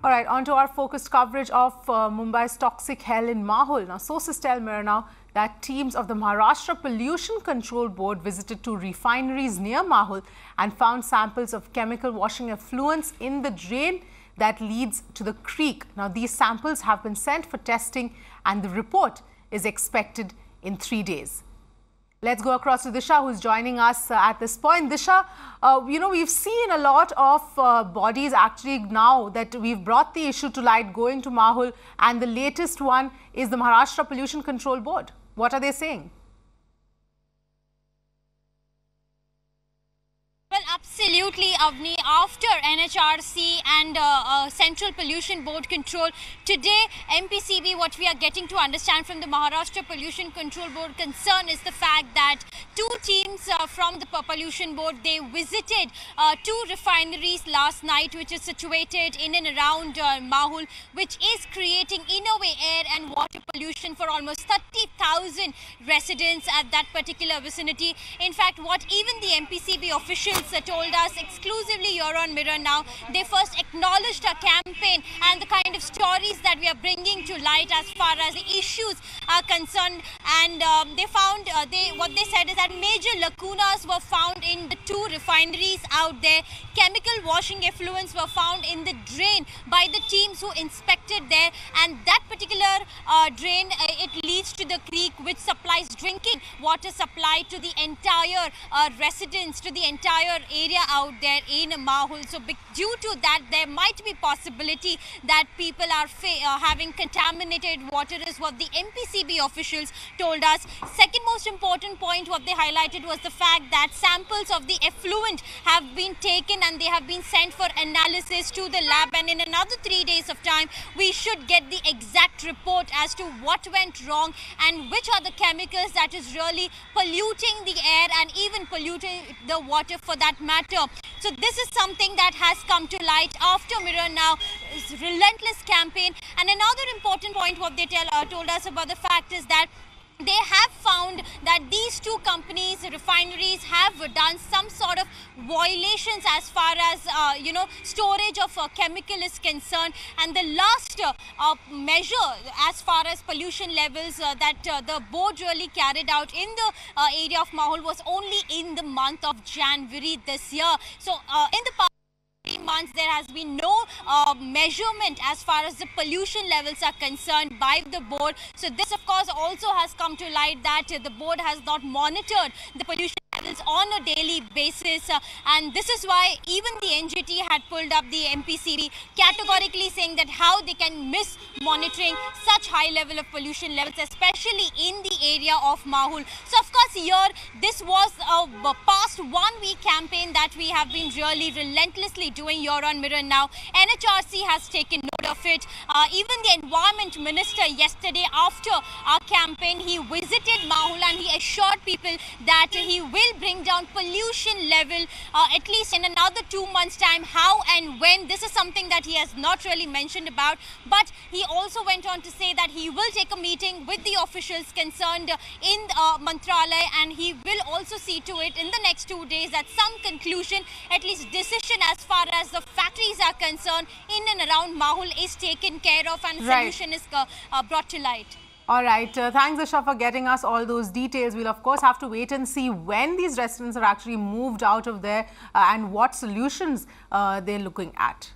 All right, on to our focused coverage of Mumbai's toxic hell in Mahul. Now, sources tell Mirror Now that teams of the Maharashtra Pollution Control Board visited two refineries near Mahul and found samples of chemical washing effluents in the drain that leads to the creek. Now, these samples have been sent for testing and the report is expected in 3 days. Let's go across to Disha, who's joining us at this point. Disha, we've seen a lot of bodies actually now that we've brought the issue to light going to Mahul, and the latest one is the Maharashtra Pollution Control Board. What are they saying? Well, absolutely, Avni. After NHRC and Central Pollution Board control, today MPCB, what we are getting to understand from the Maharashtra Pollution Control Board concern is the fact that two teams from the Pollution Board, they visited two refineries last night, which is situated in and around Mahul, which is creating in a way air and water pollution for almost 30,000 residents at that particular vicinity. In fact, what even the MPCB officials told us exclusively here on Mirror Now, they first acknowledged our campaign and the kind of stories that we are bringing to light as far as the issues are concerned, and they found what they said is that major lacunas were found in the two refineries out there. Chemical washing effluents were found in the drain by the teams who inspected there, and that particular drain, it leads to the creek which supplies drinking water supply to the entire residents, to the entire area out there in Mahul. So due to that, there might be possibility that people are having contaminated water, is what the MPCB officials told us. Second most important point what they highlighted was the fact that samples of the effluent have been taken and they have been sent for analysis to the lab, and in another 3 days of time we should get the exact report as to what went wrong and which are the chemicals that is really polluting the air and even polluting the water for that matter. So this is something that has come to light after Mirror Now's relentless campaign. And another important point what they told us about the fact is that they have found that these two companies, refineries, have done some sort of violations as far as storage of chemical is concerned, and the last measure as far as pollution levels that the board really carried out in the area of Mahul was only in the month of January this year. So in the past 3 months, there has been no measurement as far as the pollution levels are concerned by the board. So this, of course, also has come to light that the board has not monitored the pollution levels on a daily basis, and this is why even the NGT had pulled up the MPCB, categorically saying that how they can miss monitoring such high level of pollution levels, especially in the area of Mahul. So of course here, this was a past 1 week campaign that we have been really relentlessly doing here on Mirror Now. NHRC has taken note of it. Even the Environment Minister yesterday, after our campaign, he visited Mahul and he assured people that he will bring down pollution level at least in another 2 months time. How and when, this is something that he has not really mentioned about, but he also went on to say that he will take a meeting with the officials concerned in Mantralaya, and he will also see to it in the next 2 days that some conclusion, at least decision as far as the factories are concerned in and around Mahul is taken care of and solution is brought to light. All right. Thanks, Disha, for getting us all those details. We'll, of course, have to wait and see when these residents are actually moved out of there and what solutions they're looking at.